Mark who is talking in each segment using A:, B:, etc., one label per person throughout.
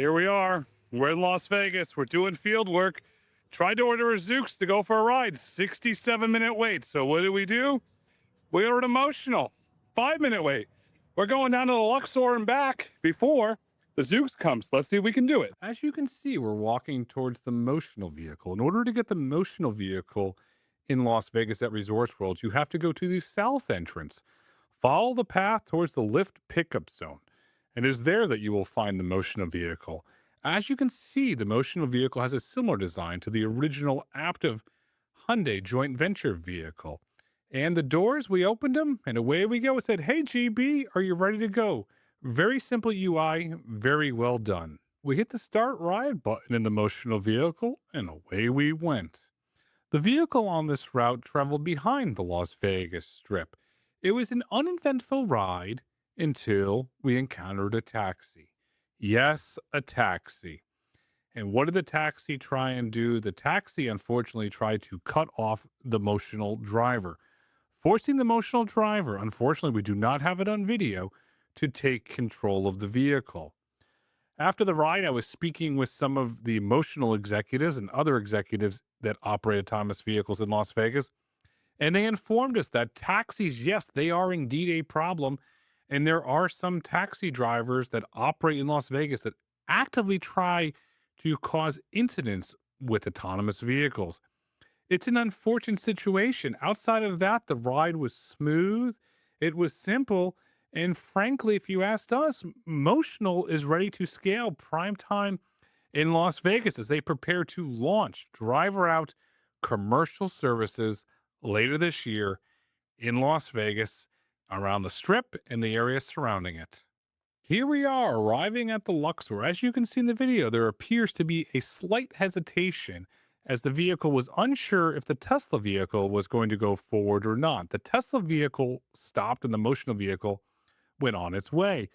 A: Here we are. We're in Las Vegas. We're doing field work. Tried to order a Zoox to go for a ride. 67-minute wait. So what do? We ordered Emotional. 5-minute wait. We're going down to the Luxor and back before the Zoox comes. Let's see if we can do it. As you can see, we're walking towards the Motional vehicle. In order to get the Motional vehicle in Las Vegas at Resorts World, you have to go to the south entrance. Follow the path towards the lift pickup zone. And it is there that you will find the Motional vehicle. As you can see, the Motional vehicle has a similar design to the original Aptiv Hyundai joint venture vehicle. And the doors, we opened them, and away we go. It said, "Hey, GB, are you ready to go?" Very simple UI, very well done. We hit the start ride button in the Motional vehicle, and away we went. The vehicle on this route traveled behind the Las Vegas Strip. It was an uneventful ride until we encountered a taxi. Yes, a taxi. And what did the taxi try and do? The taxi, unfortunately, tried to cut off the Motional driver, forcing the Motional driver, unfortunately, we do not have it on video, to take control of the vehicle. After the ride, I was speaking with some of the Motional executives and other executives that operate autonomous vehicles in Las Vegas, and they informed us that taxis, yes, they are indeed a problem. And there are some taxi drivers that operate in Las Vegas that actively try to cause incidents with autonomous vehicles. It's an unfortunate situation. Outside of that, the ride was smooth, it was simple, and frankly, if you asked us, Motional is ready to scale prime time in Las Vegas as they prepare to launch driver out commercial services later this year in Las Vegas, around the Strip and the area surrounding it. Here we are arriving at the Luxor. As you can see in the video, there appears to be a slight hesitation as the vehicle was unsure if the Tesla vehicle was going to go forward or not. The Tesla vehicle stopped and the Motional vehicle went on its way.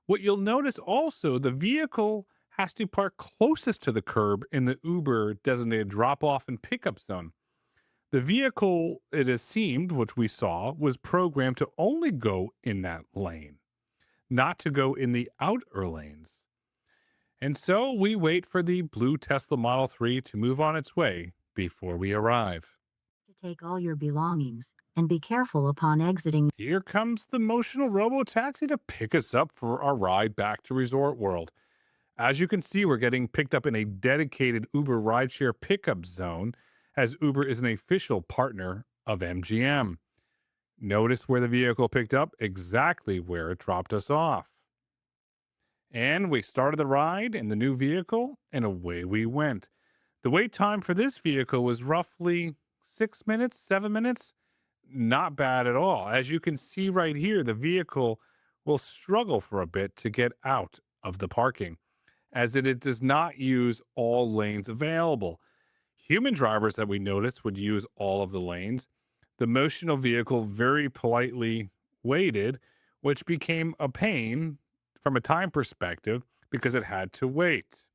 A: What you'll notice also, the vehicle has to park closest to the curb in the Uber designated drop-off and pickup zone. The vehicle, it has seemed, which we saw, was programmed to only go in that lane, not to go in the outer lanes. And so we wait for the blue Tesla Model 3 to move on its way before we arrive.
B: To take all your belongings and be careful upon exiting.
A: Here comes the Motional Robotaxi to pick us up for our ride back to Resort World. As you can see, we're getting picked up in a dedicated Uber rideshare pickup zone, as Uber is an official partner of MGM. Notice where the vehicle picked up, exactly where it dropped us off. And we started the ride in the new vehicle, and away we went. The wait time for this vehicle was roughly 6 minutes, 7 minutes. Not bad at all. As you can see right here, the vehicle will struggle for a bit to get out of the parking, as it does not use all lanes available. Human drivers that we noticed would use all of the lanes. The Motional vehicle very politely waited, which became a pain from a time perspective because it had to wait.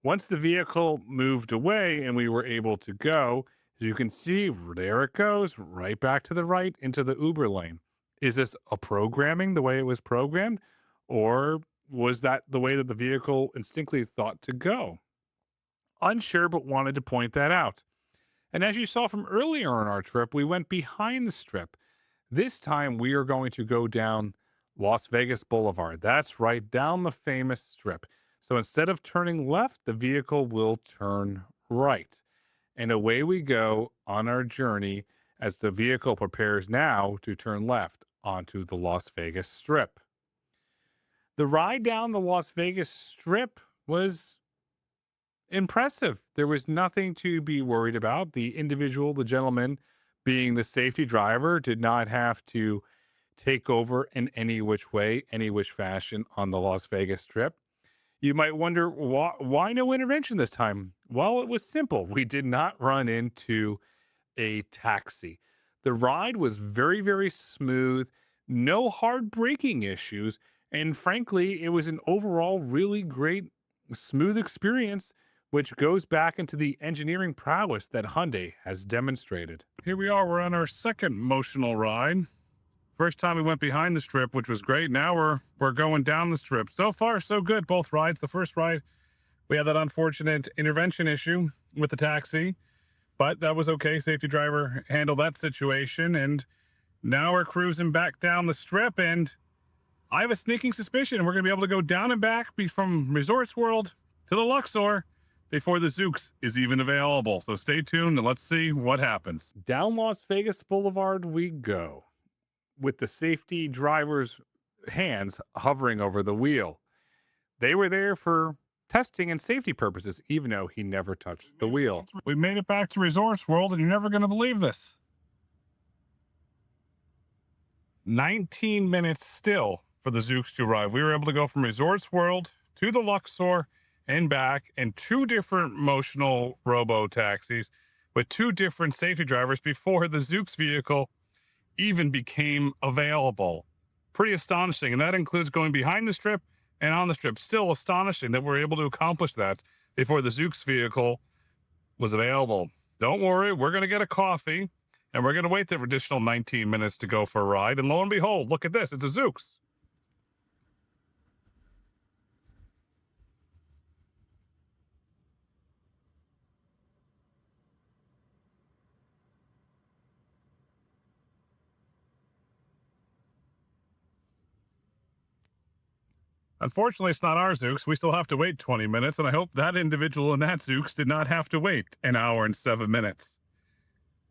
A: Once the vehicle moved away and we were able to go, as you can see, there it goes, right back to the right into the Uber lane. Is this a programming the way it was programmed, or was that the way that the vehicle instinctively thought to go? Unsure, but wanted to point that out. And as you saw from earlier on our trip, we went behind the Strip. This time we are going to go down Las Vegas Boulevard. That's right, down the famous Strip. So instead of turning left, the vehicle will turn right. And away we go on our journey as the vehicle prepares now to turn left onto the Las Vegas Strip. The ride down the Las Vegas Strip was impressive. There was nothing to be worried about. The gentleman being the safety driver, did not have to take over in any which way, any which fashion on the Las Vegas Strip. You might wonder, why no intervention this time? Well, it was simple. We did not run into a taxi. The ride was very, very smooth, no hard braking issues, and frankly, it was an overall really great, smooth experience, which goes back into the engineering prowess that Hyundai has demonstrated. Here we are, we're on our second Motional ride. First time we went behind the strip, which was great. Now we're going down the strip. So far, so good. Both rides. The first ride, we had that unfortunate intervention issue with the taxi, but that was okay. Safety driver handled that situation, and now we're cruising back down the strip, and I have a sneaking suspicion we're going to be able to go down and back from Resorts World to the Luxor before the Zoox is even available. So stay tuned and let's see what happens. Down Las Vegas Boulevard we go, with the safety driver's hands hovering over the wheel. They were there for testing and safety purposes, even though he never touched the wheel. We made it back to Resorts World, and you're never going to believe this. 19 minutes still for the Zoox to arrive. We were able to go from Resorts World to the Luxor and back in 2 different motional robo-taxis with 2 different safety drivers before the Zoox vehicle even became available. Pretty astonishing. And that includes going behind the strip and on the strip. Still astonishing that we're able to accomplish that before the Zoox vehicle was available. Don't worry, we're going to get a coffee and we're going to wait the additional 19 minutes to go for a ride. And lo and behold, look at this. It's a Zoox. Unfortunately, it's not our Zoox. We still have to wait 20 minutes, and I hope that individual in that Zoox did not have to wait an hour and 7 minutes.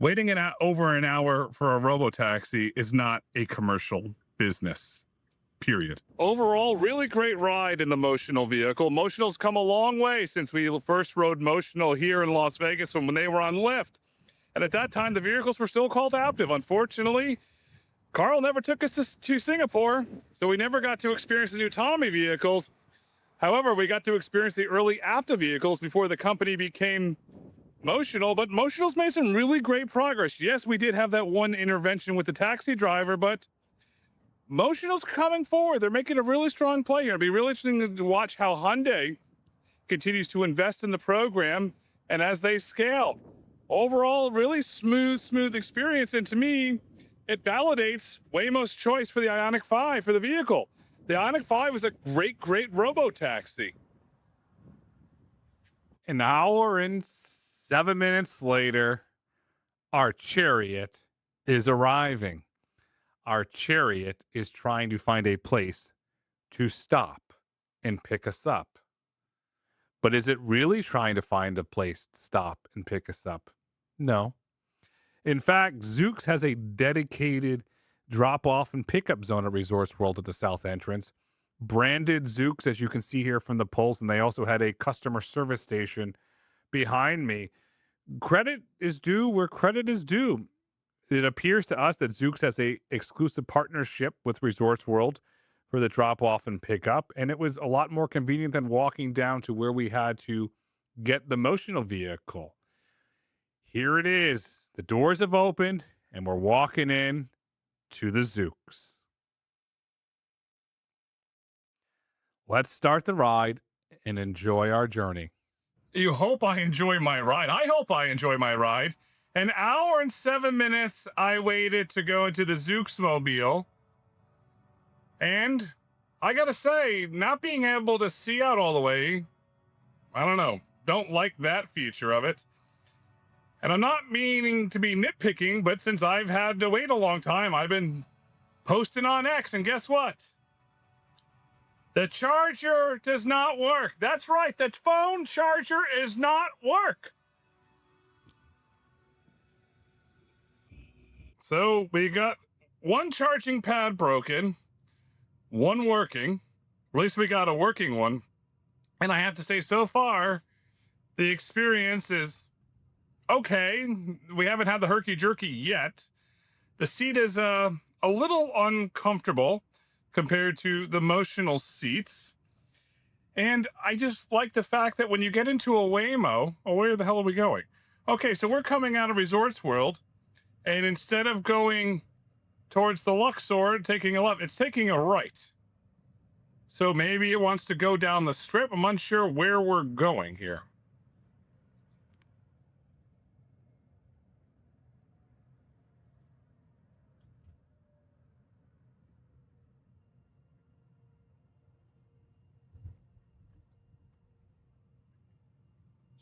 A: Waiting over an hour for a robotaxi is not a commercial business, period. Overall, really great ride in the Motional vehicle. Motional's come a long way since we first rode Motional here in Las Vegas when they were on Lyft. And at that time, the vehicles were still called Aptiv. Unfortunately, Carl never took us to Singapore, so we never got to experience the new Autonomy vehicles. However, we got to experience the early Aptiv vehicles before the company became Motional, but Motional's made some really great progress. Yes, we did have that one intervention with the taxi driver, but Motional's coming forward. They're making a really strong play here. It'll be really interesting to watch how Hyundai continues to invest in the program and as they scale. Overall, really smooth experience, and to me, it validates Waymo's choice for the Ioniq 5 for the vehicle. The Ioniq 5 is a great robo-taxi. An hour and 7 minutes later, our chariot is arriving. Our chariot is trying to find a place to stop and pick us up. But is it really trying to find a place to stop and pick us up? No. In fact, Zoox has a dedicated drop-off and pickup zone at Resorts World at the south entrance. Branded Zoox, as you can see here from the poles, and they also had a customer service station behind me. Credit is due where credit is due. It appears to us that Zoox has a exclusive partnership with Resorts World for the drop-off and pickup, and it was a lot more convenient than walking down to where we had to get the Motional vehicle. Here it is. The doors have opened, and we're walking in to the Zoox. Let's start the ride and enjoy our journey. You hope I enjoy my ride. I hope I enjoy my ride. An hour and 7 minutes I waited to go into the Zoox mobile. And I gotta say, not being able to see out all the way, I don't know, don't like that feature of it. And I'm not meaning to be nitpicking, but since I've had to wait a long time, I've been posting on X, and guess what? The charger does not work. That's right, the phone charger is not work. So we got one charging pad broken, one working. At least we got a working one. And I have to say, so far, the experience is okay. We haven't had the herky-jerky yet. The seat is a little uncomfortable compared to the Motional seats. And I just like the fact that when you get into a Waymo, oh, where the hell are we going? Okay, so we're coming out of Resorts World, and instead of going towards the Luxor, taking a left, it's taking a right. So maybe it wants to go down the strip. I'm unsure where we're going here.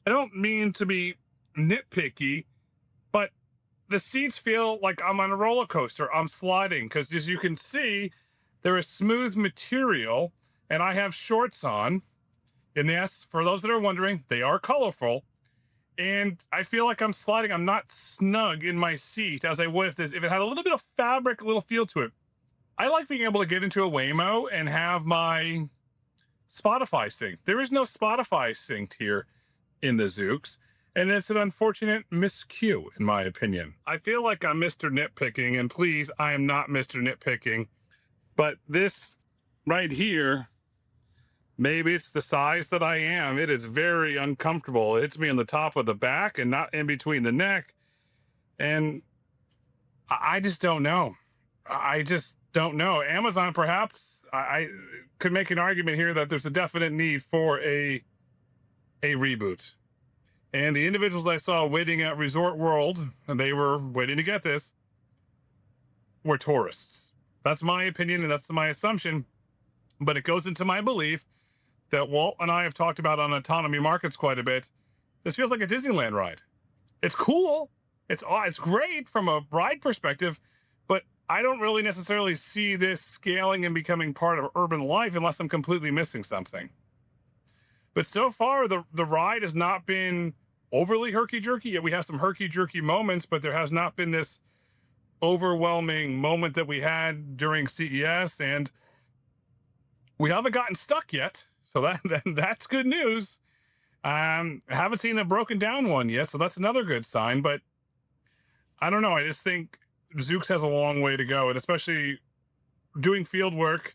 A: I don't mean to be nitpicky, but the seats feel like I'm on a roller coaster. I'm sliding because, as you can see, there is smooth material, and I have shorts on. And yes, for those that are wondering, they are colorful. And I feel like I'm sliding. I'm not snug in my seat as I would if it had a little bit of fabric, a little feel to it. I like being able to get into a Waymo and have my Spotify synced. There is no Spotify synced here in the Zoox, and it's an unfortunate miscue, in my opinion. I feel like I'm Mr. Nitpicking, and please, I am not Mr. Nitpicking, but this right here, maybe it's the size that I am. It is very uncomfortable. It hits me on the top of the back and not in between the neck, and I just don't know. I just don't know. Amazon, perhaps, I could make an argument here that there's a definite need for a reboot. And the individuals I saw waiting at Resort World, and they were waiting to get this, were tourists. That's my opinion, and that's my assumption. But it goes into my belief that Walt and I have talked about on Autonomy Markets quite a bit. This feels like a Disneyland ride. It's cool. It's great from a ride perspective, but I don't really necessarily see this scaling and becoming part of urban life unless I'm completely missing something. But so far, the ride has not been overly herky-jerky. Yet we have some herky-jerky moments, but there has not been this overwhelming moment that we had during CES, and we haven't gotten stuck yet. So that's good news. I haven't seen a broken down one yet, so that's another good sign. But I don't know. I just think Zoox has a long way to go, and especially doing field work,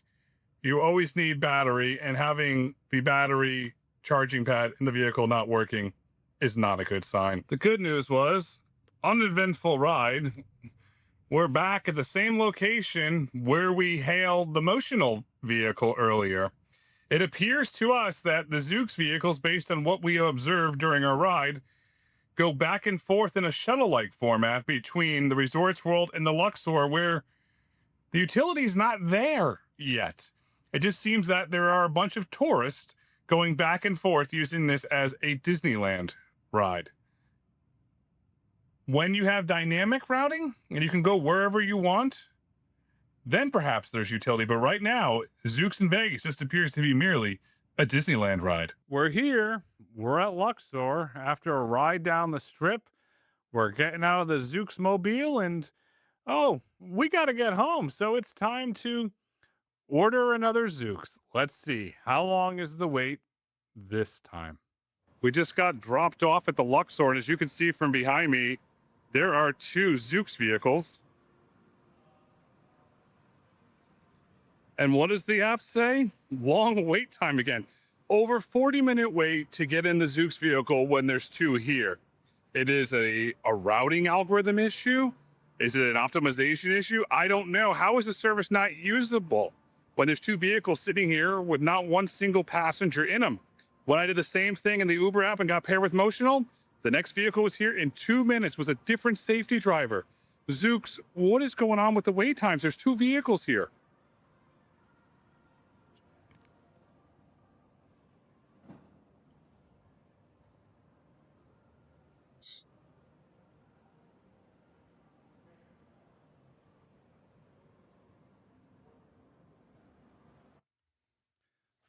A: you always need battery, and having the battery charging pad in the vehicle not working is not a good sign. The good news was, uneventful ride. We're back at the same location where we hailed the Motional vehicle earlier. It appears to us that the Zoox vehicles, based on what we observed during our ride, go back and forth in a shuttle-like format between the Resorts World and the Luxor, where the utility's not there yet. It just seems that there are a bunch of tourists going back and forth using this as a Disneyland ride. When you have dynamic routing and you can go wherever you want, then perhaps there's utility. But right now, Zoox in Vegas just appears to be merely a Disneyland ride. We're here. We're at Luxor after a ride down the strip. We're getting out of the Zoox mobile, and oh, we got to get home. So it's time to order another Zoox. Let's see. How long is the wait this time? We just got dropped off at the Luxor, and as you can see from behind me, there are two Zoox vehicles. And what does the app say? Long wait time again. Over 40-minute wait to get in the Zoox vehicle when there's two here. It is a routing algorithm issue? Is it an optimization issue? I don't know. How is the service not usable when there's two vehicles sitting here with not one single passenger in them? When I did the same thing in the Uber app and got paired with Motional, the next vehicle was here in 2 minutes, was a different safety driver. Zoox, what is going on with the wait times? There's two vehicles here.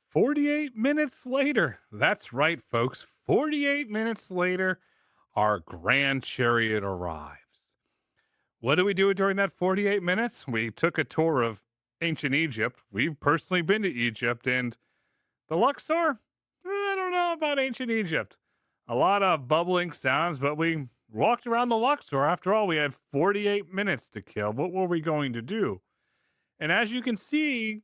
A: "48 minutes later." That's right, folks. 48 minutes later, our grand chariot arrives. What did we do during that 48 minutes? We took a tour of ancient Egypt. We've personally been to Egypt, and the Luxor? I don't know about ancient Egypt. A lot of bubbling sounds, but we walked around the Luxor. After all, we had 48 minutes to kill. What were we going to do? And as you can see,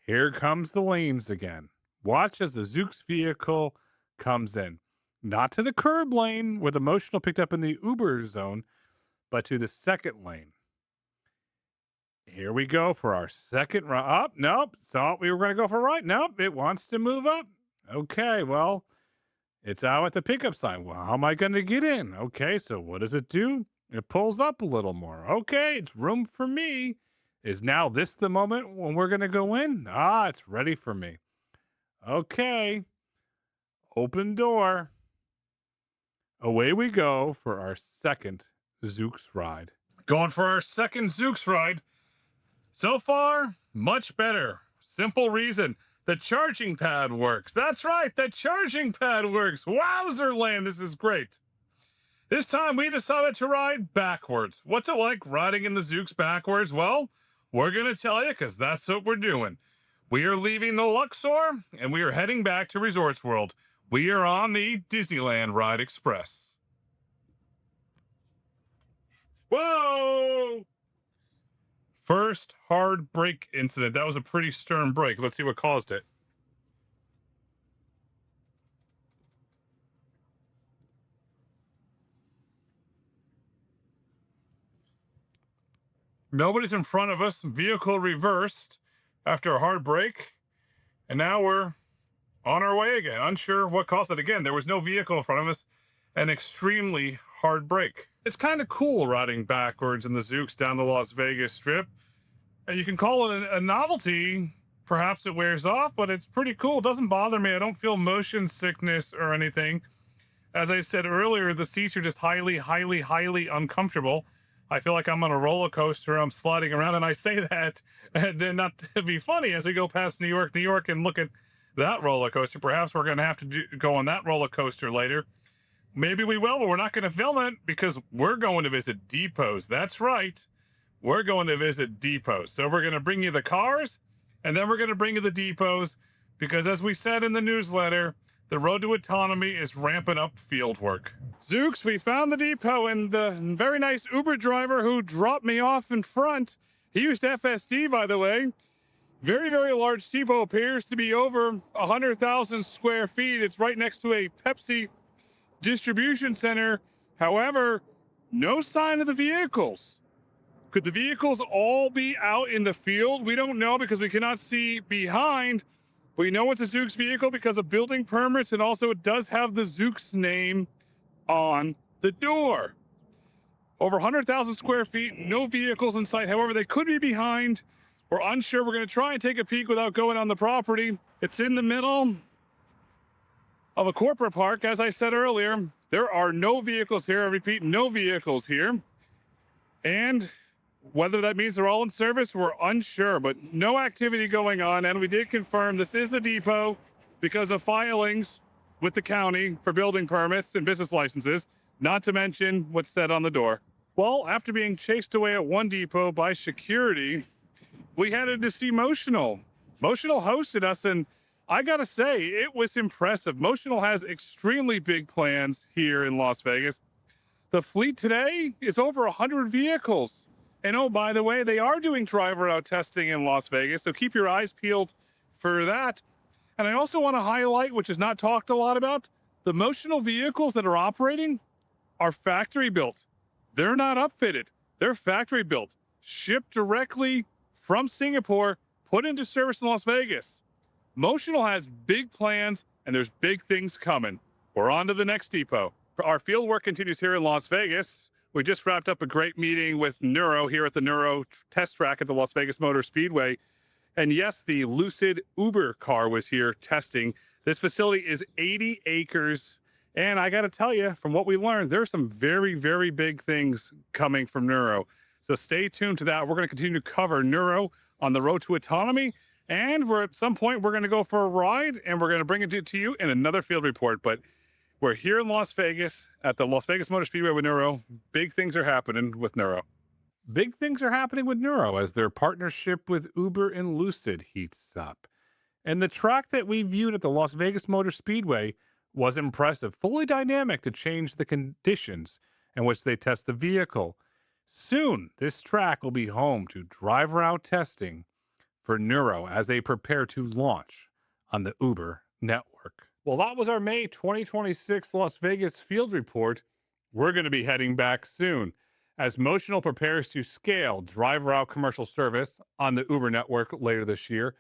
A: here comes the lanes again. Watch as the Zoox vehicle comes in. Not to the curb lane where the Motional picked up in the Uber zone, but to the second lane. Here we go for our second run. Oh, nope. Thought we were going to go for a right. Nope. It wants to move up. Okay, well, it's out at the pickup sign. Well, how am I going to get in? Okay, so what does it do? It pulls up a little more. Okay, it's room for me. Is now this the moment when we're going to go in? Ah, it's ready for me. Okay. Open door. away we go for our second Zoox ride. Going for our second Zoox ride. So far, much better. Simple reason. The charging pad works. That's right, the charging pad works. Wowzer land, this is great. This time we decided to ride backwards. What's it like riding in the Zoox backwards? Well, we're going to tell you because that's what we're doing. We are leaving the Luxor and we are heading back to Resorts World. We are on the Disneyland Ride Express. Whoa! First hard brake incident. That was a pretty stern brake. Let's see what caused it. Nobody's in front of us. Vehicle reversed after a hard brake. And now we're on our way again. Unsure what caused it. Again, there was no vehicle in front of us. An extremely hard brake. It's kind of cool riding backwards in the Zoox down the Las Vegas Strip. And you can call it a novelty. Perhaps it wears off, but it's pretty cool. It doesn't bother me. I don't feel motion sickness or anything. As I said earlier, the seats are just highly, highly, highly uncomfortable. I feel like I'm on a roller coaster. I'm sliding around, and I say that and not to be funny as we go past New York, and look at that roller coaster. Perhaps we're going to have to go on that roller coaster later. Maybe we will, but we're not going to film it because we're going to visit depots. That's right. We're going to visit depots. So we're going to bring you the cars, and then we're going to bring you the depots because, as we said in the newsletter, the road to autonomy is ramping up field work. Zoox, we found the depot, and the very nice Uber driver who dropped me off in front, he used FSD, by the way. Very, very large depot, appears to be over 100,000 square feet. It's right next to a Pepsi distribution center. However, no sign of the vehicles. Could the vehicles all be out in the field? We don't know because we cannot see behind. We know it's a Zoox vehicle because of building permits, and also it does have the Zoox name on the door. Over 100,000 square feet, no vehicles in sight. However, they could be behind. We're unsure. We're going to try and take a peek without going on the property. It's in the middle of a corporate park. As I said earlier, there are no vehicles here. I repeat, no vehicles here. And whether that means they're all in service, we're unsure, but no activity going on. And we did confirm this is the depot because of filings with the county for building permits and business licenses, not to mention what's said on the door. Well, after being chased away at one depot by security, we headed to see Motional. Motional hosted us, and I gotta say, it was impressive. Motional has extremely big plans here in Las Vegas. The fleet today is over 100 vehicles. And oh, by the way, they are doing driver out testing in Las Vegas, so keep your eyes peeled for that. And I also want to highlight, which is not talked a lot about, the Motional vehicles that are operating are factory built. They're not upfitted. They're factory built, shipped directly from Singapore, put into service in Las Vegas. Motional has big plans, and there's big things coming. We're on to the next depot. Our field work continues here in Las Vegas. We just wrapped up a great meeting with Nuro here at the Nuro test track at the Las Vegas Motor Speedway. And yes, the Lucid Uber car was here testing. This facility is 80 acres. And I got to tell you, from what we learned, there's some very, very big things coming from Nuro. So stay tuned to that. We're going to continue to cover Nuro on the road to autonomy. And at some point, we're going to go for a ride, and we're going to bring it to you in another field report. But we're here in Las Vegas at the Las Vegas Motor Speedway with Nuro. Big things are happening with Nuro. Big things are happening with Nuro as their partnership with Uber and Lucid heats up. And the track that we viewed at the Las Vegas Motor Speedway was impressive, fully dynamic to change the conditions in which they test the vehicle. Soon, this track will be home to driver out testing for Nuro as they prepare to launch on the Uber network. Well, that was our May 2026 Las Vegas field report. We're going to be heading back soon as Motional prepares to scale driver out commercial service on the Uber network later this year.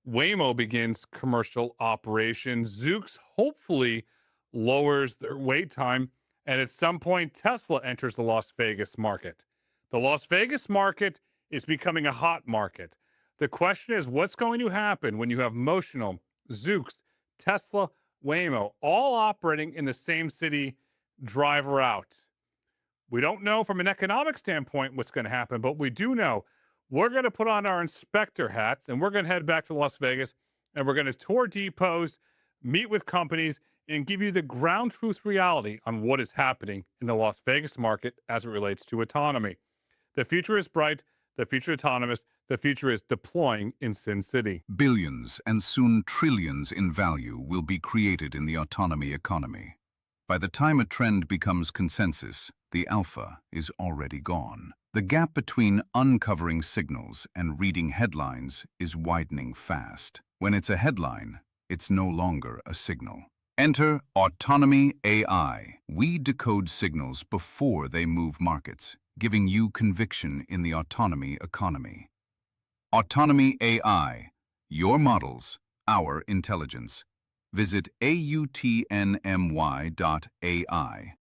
A: Waymo begins commercial operations. Zoox hopefully lowers their wait time. And at some point, Tesla enters the Las Vegas market. The Las Vegas market is becoming a hot market. The question is, what's going to happen when you have Motional, Zoox, Tesla, Waymo all operating in the same city driver out. We don't know from an economic standpoint what's going to happen, but we do know we're going to put on our inspector hats and we're going to head back to Las Vegas and we're going to tour depots, meet with companies, and give you the ground truth reality on what is happening in the Las Vegas market as it relates to autonomy. The future is bright. The future is autonomous. The future is deploying in Sin City.
C: Billions and soon trillions in value will be created in the autonomy economy. By the time a trend becomes consensus, the alpha is already gone. The gap between uncovering signals and reading headlines is widening fast. When it's a headline, it's no longer a signal. Enter Autonomy AI. We decode signals before they move markets, giving you conviction in the autonomy economy. Autonomy AI. Your models, our intelligence. Visit AUTNMY.ai.